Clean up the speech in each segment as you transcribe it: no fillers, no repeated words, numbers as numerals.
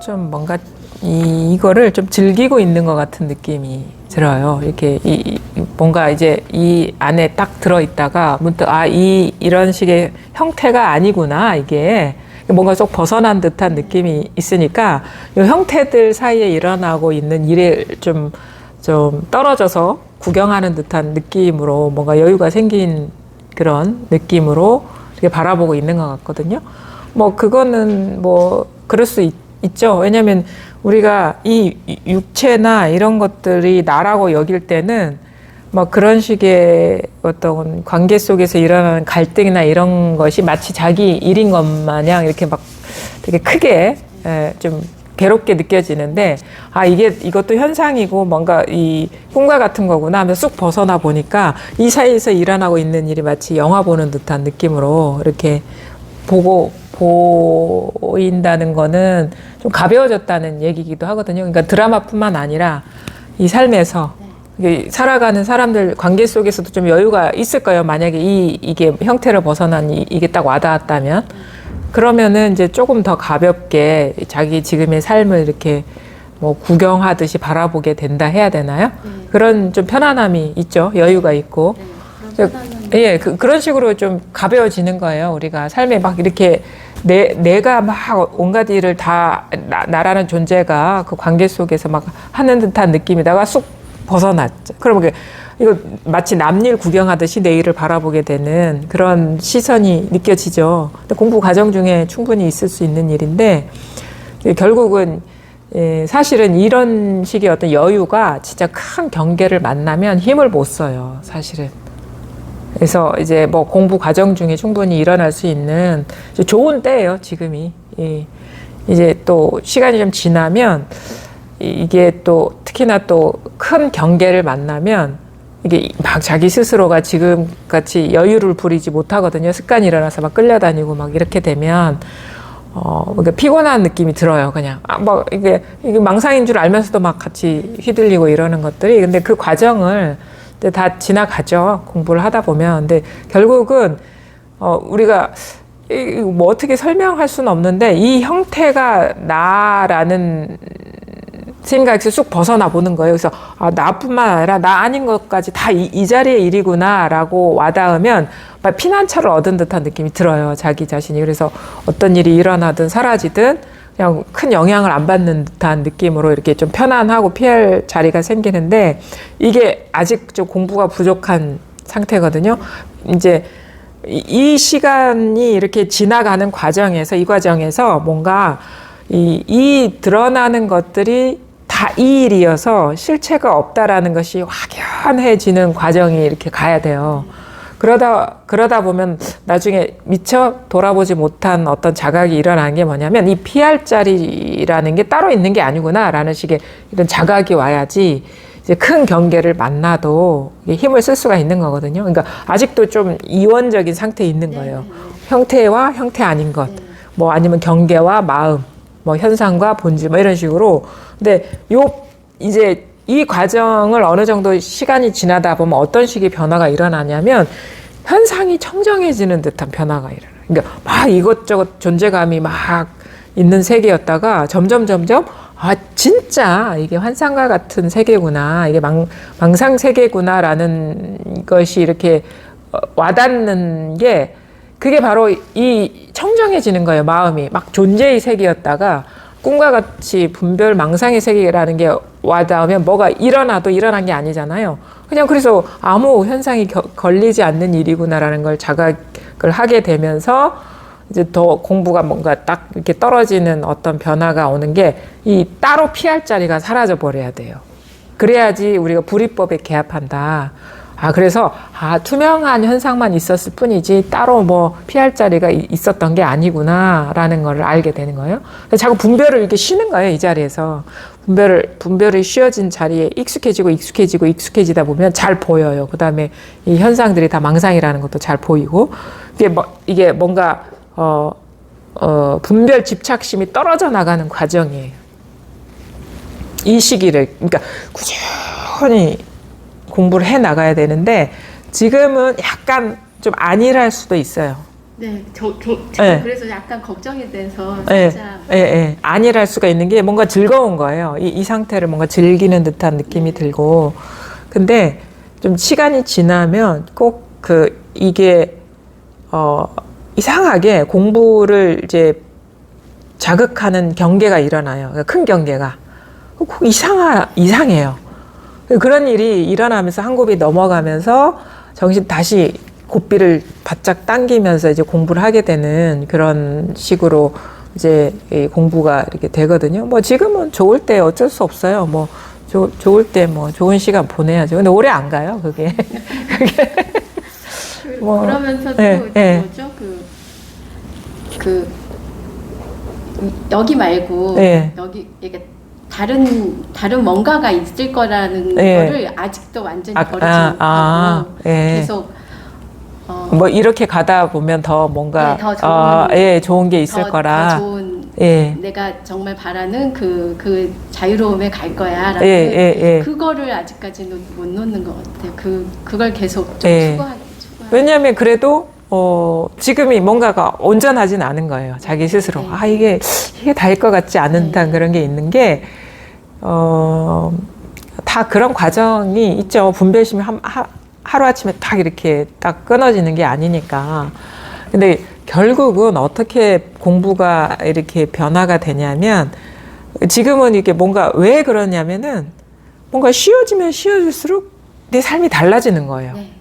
좀 뭔가 이거를 좀 즐기고 있는 것 같은 느낌이 들어요. 이렇게 뭔가 이제 이 안에 딱 들어있다가 문득 이런 식의 형태가 아니구나 이게 뭔가 쏙 벗어난 듯한 느낌이 있으니까 이 형태들 사이에 일어나고 있는 일에 좀 떨어져서 구경하는 듯한 느낌으로 뭔가 여유가 생긴 그런 느낌으로 이렇게 바라보고 있는 것 같거든요. 뭐 그거는 뭐 그럴 수 있죠. 왜냐하면 우리가 이 육체나 이런 것들이 나라고 여길 때는 뭐 그런 식의 어떤 관계 속에서 일어나는 갈등이나 이런 것이 마치 자기 일인 것 마냥 이렇게 막 되게 크게 좀 괴롭게 느껴지는데 이것도 현상이고 뭔가 이 꿈과 같은 거구나 하면서 쑥 벗어나 보니까 이 사이에서 일어나고 있는 일이 마치 영화 보는 듯한 느낌으로 이렇게 보인다는 거는 좀 가벼워졌다는 얘기이기도 하거든요. 그러니까 드라마뿐만 아니라 이 삶에서 살아가는 사람들 관계 속에서도 좀 여유가 있을 거예요. 만약에 이게 형태를 벗어난 이게 딱 와닿았다면. 그러면은 이제 조금 더 가볍게 자기 지금의 삶을 이렇게 뭐 구경하듯이 바라보게 된다 해야 되나요? 그런 좀 편안함이 있죠. 여유가 있고. 예, 그런 식으로 좀 가벼워지는 거예요. 우리가 삶에 막 이렇게 내가 막 온갖 일을 다 나라는 존재가 그 관계 속에서 막 하는 듯한 느낌이다가 쑥 벗어났죠. 그러면 이거 마치 남일 구경하듯이 내일을 바라보게 되는 그런 시선이 느껴지죠. 근데 공부 과정 중에 충분히 있을 수 있는 일인데 결국은 사실은 이런 식의 어떤 여유가 진짜 큰 경계를 만나면 힘을 못 써요. 사실은. 그래서 이제 뭐 공부 과정 중에 충분히 일어날 수 있는 좋은 때예요. 지금이. 이제 또 시간이 좀 지나면 이게 또 특히나 또 큰 경계를 만나면 이게 막 자기 스스로가 지금 같이 여유를 부리지 못하거든요. 습관이 일어나서 막 끌려다니고 막 이렇게 되면 그러니까 피곤한 느낌이 들어요. 그냥 뭐 이게 망상인 줄 알면서도 막 같이 휘둘리고 이러는 것들이 근데 그 과정을 다 지나가죠. 공부를 하다 보면. 근데 결국은 우리가 뭐 어떻게 설명할 수는 없는데 이 형태가 나라는 생각에서 쑥 벗어나 보는 거예요. 그래서 나뿐만 아니라 나 아닌 것까지 다 이 자리의 일이구나 라고 와닿으면 피난처를 얻은 듯한 느낌이 들어요. 자기 자신이. 그래서 어떤 일이 일어나든 사라지든 그냥 큰 영향을 안 받는 듯한 느낌으로 이렇게 좀 편안하고 피할 자리가 생기는데 이게 아직 좀 공부가 부족한 상태거든요. 이제 이 시간이 이렇게 지나가는 과정에서 이 과정에서 뭔가 이 드러나는 것들이 다 이 일이어서 실체가 없다라는 것이 확연해지는 과정이 이렇게 가야 돼요. 그러다 보면 나중에 미처 돌아보지 못한 어떤 자각이 일어나는 게 뭐냐면 이 피할 자리라는 게 따로 있는 게 아니구나라는 식의 이런 자각이 와야지 이제 큰 경계를 만나도 힘을 쓸 수가 있는 거거든요. 그러니까 아직도 좀 이원적인 상태에 있는 거예요. 형태와 형태 아닌 것, 뭐 아니면 경계와 마음, 뭐 현상과 본질, 뭐 이런 식으로. 근데 이제 이 과정을 어느 정도 시간이 지나다 보면 어떤 식의 변화가 일어나냐면 현상이 청정해지는 듯한 변화가 일어나요. 그러니까 막 이것저것 존재감이 막 있는 세계였다가 점점 진짜 이게 환상과 같은 세계구나, 이게 망상 세계구나라는 것이 이렇게 와닿는 게 그게 바로 이 청정해지는 거예요. 마음이 막 존재의 세계였다가 꿈과 같이 분별 망상의 세계라는 게 와닿으면 뭐가 일어나도 일어난 게 아니잖아요. 그냥 그래서 아무 현상이 걸리지 않는 일이구나라는 걸 자각을 하게 되면서 이제 더 공부가 뭔가 딱 이렇게 떨어지는 어떤 변화가 오는 게 이 따로 피할 자리가 사라져 버려야 돼요. 그래야지 우리가 불이법에 개합한다. 그래서 투명한 현상만 있었을 뿐이지 따로 뭐 피할 자리가 있었던 게 아니구나라는 걸 알게 되는 거예요. 자꾸 분별을 이렇게 쉬는 거예요. 이 자리에서 분별이 쉬어진 자리에 익숙해지다 보면 잘 보여요. 그 다음에 이 현상들이 다 망상이라는 것도 잘 보이고 이게 뭔가 분별 집착심이 떨어져 나가는 과정이에요. 이 시기를 그러니까 꾸준히 공부를 해 나가야 되는데 지금은 약간 좀 안일할 수도 있어요. 네, 네. 그래서 약간 걱정이 돼서 예, 살짝 예, 예. 아니랄 수가 있는 게 뭔가 즐거운 거예요. 이 상태를 뭔가 즐기는 듯한 느낌이 들고. 근데 좀 시간이 지나면 꼭 이게, 이상하게 공부를 이제 자극하는 경계가 일어나요. 그러니까 큰 경계가. 꼭 이상해요. 그런 일이 일어나면서 한 곱이 넘어가면서 정신 다시 고삐를 바짝 당기면서 이제 공부를 하게 되는 그런 식으로 이제 이 공부가 이렇게 되거든요. 뭐 지금은 좋을 때 어쩔 수 없어요. 뭐 좋을 때 뭐 좋은 시간 보내야죠. 근데 오래 안 가요, 그게. 그게 뭐 그러면서도 예. 뭐죠? 여기 말고 예. 여기 이게 다른 뭔가가 있을 거라는 예. 거를 아직도 완전히 버리지 못하고 예. 계속 뭐 이렇게 가다 보면 더 뭔가 네, 더 좋은, 예, 좋은 게 있을 거라. 더 좋은 예. 내가 정말 바라는 그 자유로움에 갈 거야라는 예. 그거를 아직까지는 못 놓는 것 같아요. 그걸 계속 좀 예. 추구하게. 왜냐하면 그래도 지금이 뭔가가 온전하진 않은 거예요. 자기 스스로. 네. 이게 다일 것 같지 않은 듯한 그런 게 있는 게, 다 그런 과정이 있죠. 분별심이 하루아침에 딱 이렇게 딱 끊어지는 게 아니니까. 근데 결국은 어떻게 공부가 이렇게 변화가 되냐면, 지금은 이게 뭔가 왜 그러냐면은, 뭔가 쉬워지면 쉬워질수록 내 삶이 달라지는 거예요. 네.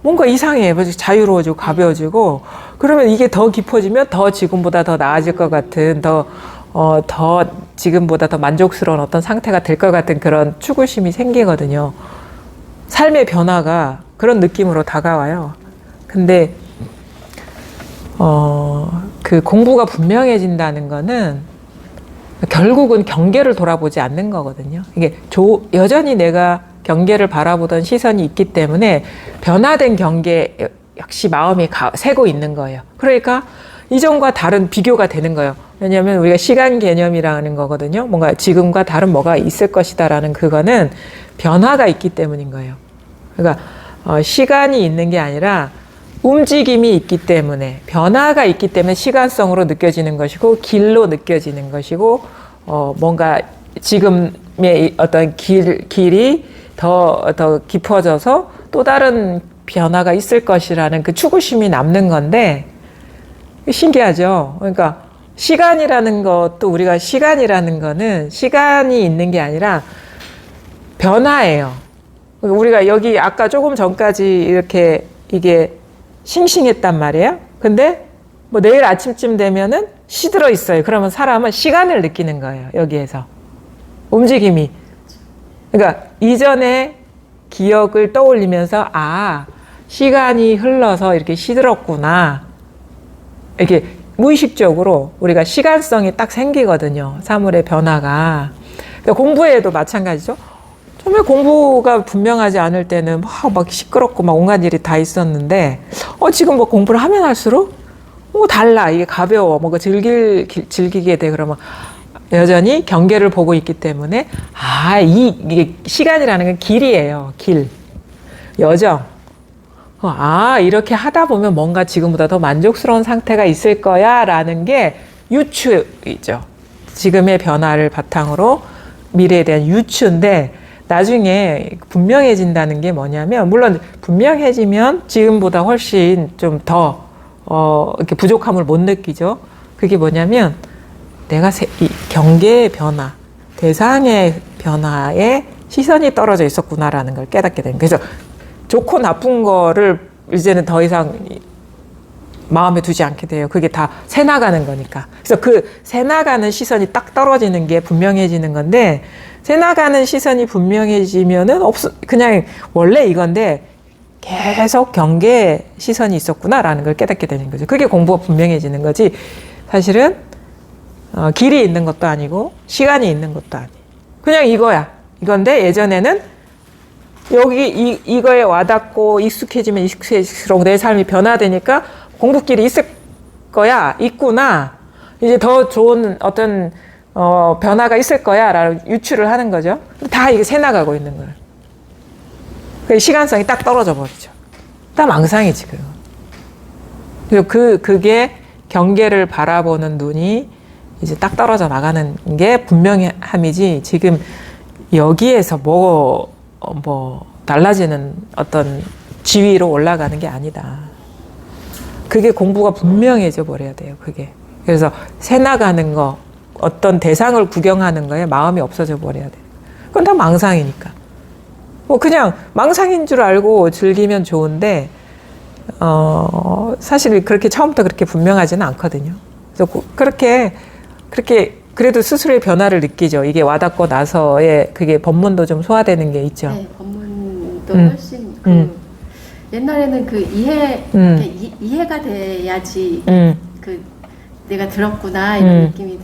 뭔가 이상해. 자유로워지고 가벼워지고 그러면 이게 더 깊어지면 더 지금보다 더 나아질 것 같은 더 지금보다 더 만족스러운 어떤 상태가 될 것 같은 그런 추구심이 생기거든요. 삶의 변화가 그런 느낌으로 다가와요. 근데 그 공부가 분명해진다는 거는 결국은 경계를 돌아보지 않는 거거든요. 이게 여전히 내가 경계를 바라보던 시선이 있기 때문에 변화된 경계 역시 마음이 새고 있는 거예요. 그러니까 이전과 다른 비교가 되는 거예요. 왜냐하면 우리가 시간 개념이라는 거거든요. 뭔가 지금과 다른 뭐가 있을 것이다라는 그거는 변화가 있기 때문인 거예요. 그러니까 시간이 있는 게 아니라 움직임이 있기 때문에 변화가 있기 때문에 시간성으로 느껴지는 것이고 길로 느껴지는 것이고 뭔가 지금의 어떤 길이 더 깊어져서 또 다른 변화가 있을 것이라는 그 추구심이 남는 건데 신기하죠. 그러니까 시간이라는 것도 우리가 시간이라는 거는 시간이 있는 게 아니라 변화예요. 우리가 여기 아까 조금 전까지 이렇게 이게 싱싱했단 말이에요. 근데 뭐 내일 아침쯤 되면은 시들어 있어요. 그러면 사람은 시간을 느끼는 거예요. 여기에서 움직임이. 그러니까 이전의 기억을 떠올리면서 시간이 흘러서 이렇게 시들었구나. 이렇게 무의식적으로 우리가 시간성이 딱 생기거든요. 사물의 변화가. 그러니까 공부에도 마찬가지죠. 처음에 공부가 분명하지 않을 때는 막 시끄럽고 막 온갖 일이 다 있었는데 지금 뭐 공부를 하면 할수록 달라. 이게 가벼워. 뭔가 즐기게 돼. 그러면 여전히 경계를 보고 있기 때문에 이게 시간이라는 건 길이에요. 길. 여정. 이렇게 하다 보면 뭔가 지금보다 더 만족스러운 상태가 있을 거야 라는 게 유추이죠. 지금의 변화를 바탕으로 미래에 대한 유추인데 나중에 분명해진다는 게 뭐냐면 물론 분명해지면 지금보다 훨씬 좀 더 이렇게 부족함을 못 느끼죠. 그게 뭐냐면 내가 이 경계의 변화, 대상의 변화에 시선이 떨어져 있었구나라는 걸 깨닫게 됩니다. 그래서 좋고 나쁜 거를 이제는 더 이상 마음에 두지 않게 돼요. 그게 다 새나가는 거니까. 그래서 그 새나가는 시선이 딱 떨어지는 게 분명해지는 건데 새나가는 시선이 분명해지면은 그냥 원래 이건데 계속 경계에 시선이 있었구나라는 걸 깨닫게 되는 거죠. 그게 공부가 분명해지는 거지. 사실은 길이 있는 것도 아니고 시간이 있는 것도 아니에요. 그냥 이거야. 이건데 예전에는 여기 이거에 와닿고 익숙해지면 익숙해질수록 내 삶이 변화되니까 공부길이 있을 거야. 있구나. 이제 더 좋은 어떤 변화가 있을 거야 라고 유추를 하는 거죠. 다 이게 새나가고 있는 거예요. 그 시간성이 딱 떨어져 버리죠. 다 망상이 지금. 그리고 그게 경계를 바라보는 눈이 이제 딱 떨어져 나가는 게 분명함이지 지금 여기에서 뭐 달라지는 어떤 지위로 올라가는 게 아니다. 그게 공부가 분명해져 버려야 돼요. 그게. 그래서 새 나가는 거, 어떤 대상을 구경하는 거에 마음이 없어져 버려야 돼요. 그건 다 망상이니까. 뭐 그냥 망상인 줄 알고 즐기면 좋은데 사실 그렇게 처음부터 그렇게 분명하지는 않거든요. 그래서 그렇게 그래도 스스로의 변화를 느끼죠. 이게 와닿고 나서의 그게 법문도 좀 소화되는 게 있죠. 네, 법문도 훨씬 옛날에는 그 이해가 돼야지 그 내가 들었구나 이런 느낌이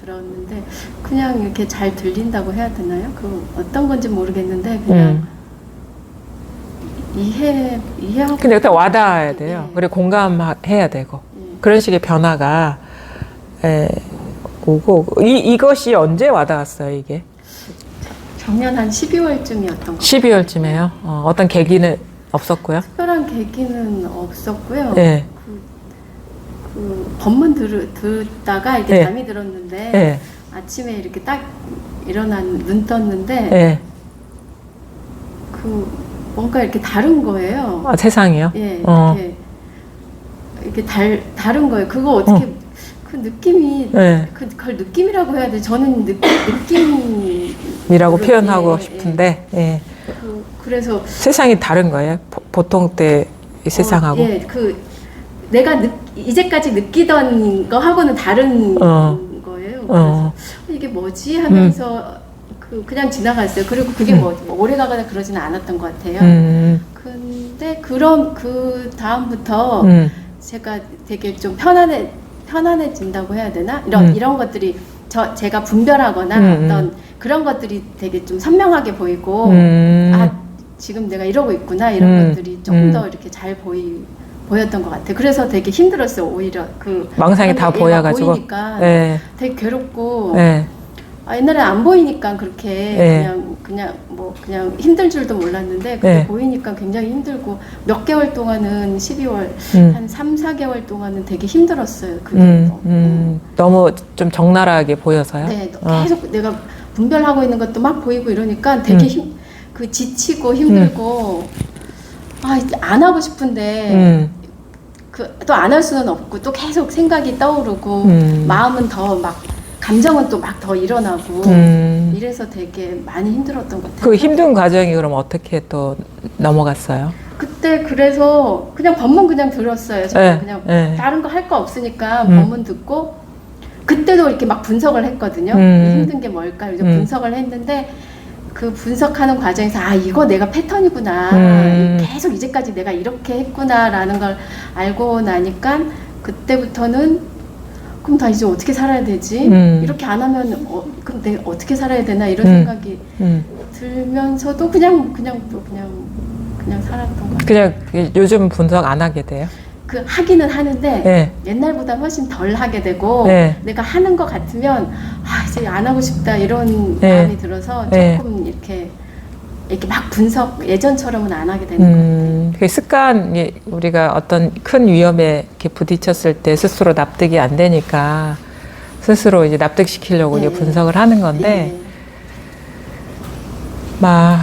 들었는데 그냥 이렇게 잘 들린다고 해야 되나요? 그 어떤 건지 모르겠는데 그냥 이해하고 근데 일단 와닿아야 돼요. 네. 그리고 공감해야 되고 그런 식의 변화가 오고 이것이 언제 와닿았어요 이게? 작년 한 12월쯤이었던 것 같아요. 12월쯤에요. 어떤 계기는 없었고요. 특별한 계기는 없었고요. 네. 그 법문 듣다가 이렇게 네. 잠이 들었는데 네. 아침에 이렇게 딱 눈 떴는데 네. 그 뭔가 이렇게 다른 거예요. 아, 세상이요? 예, 이렇게 다른 거예요. 그거 어떻게 그 느낌이 네. 그걸 느낌이라고 해야 돼. 저는 이라고 느낌이라고 표현하고 싶은데 예. 그래서 세상이 다른 거예요. 보통 때 세상하고. 예, 내가 이제까지 느끼던 거 하고는 다른 거예요. 그래서 이게 뭐지 하면서 그냥 지나갔어요. 그리고 그게 뭐 오래 가거나 그러지는 않았던 것 같아요. 근데 그럼 그 다음부터 제가 되게 좀 편안해진다고 해야 되나? 이런 것들이 제가 분별하거나 어떤 그런 것들이 되게 좀 선명하게 보이고 지금 내가 이러고 있구나 이런 것들이 조금 더 이렇게 잘 보였던 것 같아요. 그래서 되게 힘들었어요. 오히려 망상이 다 보여가지고 보이니까 네. 되게 괴롭고 네. 옛날에 안 보이니까 그렇게 네. 그냥 힘들 줄도 몰랐는데 그때 네. 보이니까 굉장히 힘들고 몇 개월 동안은 12월 한 3, 4개월 동안은 되게 힘들었어요. 그게 너무 좀 적나라하게 보여서요. 네, 계속 내가 분별하고 있는 것도 막 보이고 이러니까 되게 지치고 힘들고 안 하고 싶은데 또 안 할 수는 없고 또 계속 생각이 떠오르고 마음은 더 막 감정은 또 막 더 일어나고 이래서 되게 많이 힘들었던 것 같아요. 그 힘든 과정이 그럼 어떻게 또 넘어갔어요? 그때 그래서 그냥 법문 그냥 들었어요. 저는 그냥 다른 거 할 거 없으니까 법문 듣고 그때도 이렇게 막 분석을 했거든요. 힘든 게 뭘까 이제 분석을 했는데 그 분석하는 과정에서 이거 내가 패턴이구나 계속 이제까지 내가 이렇게 했구나라는 걸 알고 나니까 그때부터는 그럼 나 이제 어떻게 살아야 되지? 이렇게 안 하면 그럼 내가 어떻게 살아야 되나 이런 생각이 들면서도 그냥 살았던 것 같아요. 그냥 요즘 분석 안 하게 돼요? 하기는 하는데 네. 옛날보다 훨씬 덜 하게 되고 네. 내가 하는 것 같으면 이제 안 하고 싶다 이런 네. 마음이 들어서 네. 조금 이렇게 막 분석 예전처럼은 안 하게 되는 것 같아요. 그 습관 우리가 어떤 큰 위험에 이렇게 부딪혔을 때 스스로 납득이 안 되니까 스스로 이제 납득시키려고 네. 이제 분석을 하는 건데 네. 막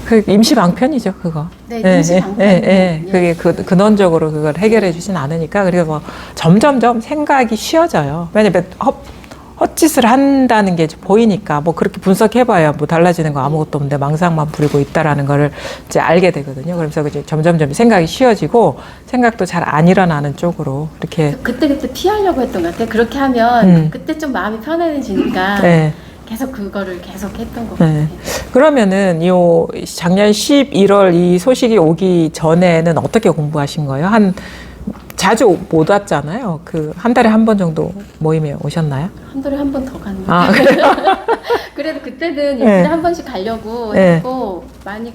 그 임시방편이죠 그거. 네, 임시방편. 그게 근원적으로 그걸 해결해 주진 않으니까 그래서 점점점 생각이 쉬워져요. 왜냐면 헛짓을 한다는 게 보이니까 뭐 그렇게 분석해봐야 뭐 달라지는 거 아무것도 없는데 망상만 부리고 있다라는 거를 이제 알게 되거든요. 그러면서 이제 점점점 생각이 쉬워지고 생각도 잘 안 일어나는 쪽으로 이렇게 그때 피하려고 했던 것 같아요. 그렇게 하면 그때 좀 마음이 편안해지니까 네. 계속 그거를 계속 했던 것 네. 같아요. 그러면은 작년 11월 이 소식이 오기 전에는 어떻게 공부하신 거예요? 자주 못 왔잖아요. 한 달에 한 번 정도 모임에 오셨나요? 한 달에 한 번 더 가는 거. 그래도 그때는 일주일에 한 번씩 가려고 했고 많이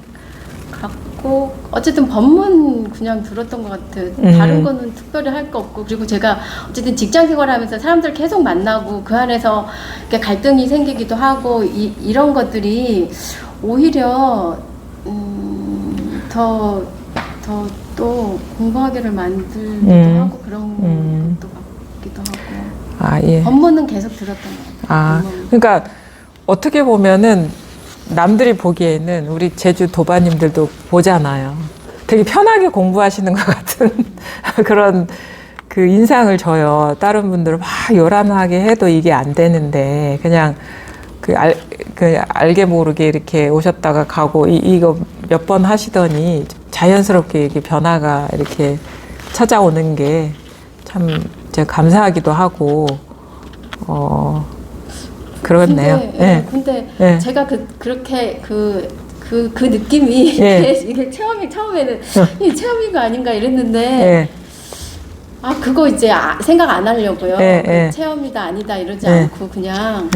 갔고 어쨌든 법문 그냥 들었던 것 같아요. 다른 거는 특별히 할 거 없고 그리고 제가 어쨌든 직장 생활하면서 사람들 계속 만나고 그 안에서 이렇게 갈등이 생기기도 하고 이런 것들이 오히려 더 더 또 공부하기를 만들기도 하고 그런 것도 같기도 하고. 아, 예. 법문은 계속 들었던 것 같아요. 아, 법문. 그러니까 어떻게 보면은 남들이 보기에는 우리 제주 도반님들도 보잖아요. 되게 편하게 공부하시는 것 같은 그런 그 인상을 줘요. 다른 분들은 막 요란하게 해도 이게 안 되는데 그냥 그 알게 모르게 이렇게 오셨다가 가고 이거 몇 번 하시더니 자연스럽게 이렇게 변화가 이렇게 찾아오는 게 참 제가 감사하기도 하고 그렇네요. 근데 예. 제가 그렇게 그 느낌이 예. 이게 처음에는 이 체험이가 아닌가 이랬는데 예. 아 그거 이제 생각 안 하려고요. 예, 예. 체험이다 아니다 이러지 예. 않고 그냥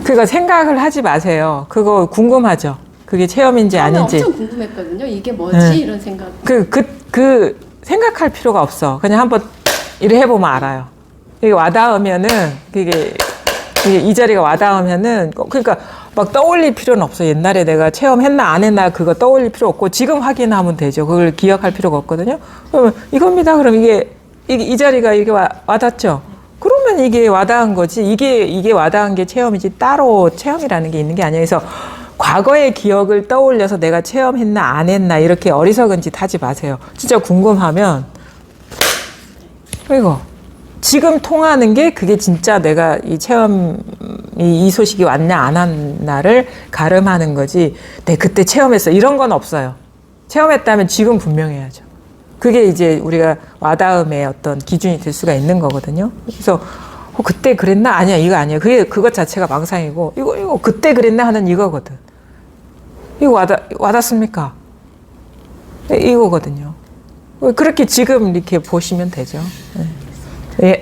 그거 생각을 하지 마세요. 그거 궁금하죠. 그게 체험인지 처음에 아닌지. 엄청 궁금했거든요. 이게 뭐지 예. 이런 생각. 그 생각할 필요가 없어. 그냥 한번 이래 해보면 알아요. 이게 와닿으면은 이게 이 자리가 와닿으면은 그러니까 막 떠올릴 필요는 없어. 옛날에 내가 체험했나 안 했나 그거 떠올릴 필요 없고 지금 확인하면 되죠. 그걸 기억할 필요가 없거든요. 그러면 이겁니다. 그럼 이 자리가 이게 와닿죠. 그러면 이게 와닿은 거지. 이게 와닿은 게 체험이지 따로 체험이라는 게 있는 게 아니에요. 그래서 과거의 기억을 떠올려서 내가 체험했나 안 했나 이렇게 어리석은 짓 하지 마세요. 진짜 궁금하면 이거 지금 통하는 게 그게 진짜 내가 이 체험 이 소식이 왔냐 안 왔나를 가름하는 거지. 내 그때 체험했어 이런 건 없어요. 체험했다면 지금 분명해야죠. 그게 이제 우리가 와닿음의 어떤 기준이 될 수가 있는 거거든요. 그래서 그때 그랬나 아니야 이거 아니야. 그것 자체가 망상이고 이거 그때 그랬나 하는 이거거든. 이거 와닿습니까? 이거거든요. 그렇게 지금 이렇게 보시면 되죠. 예.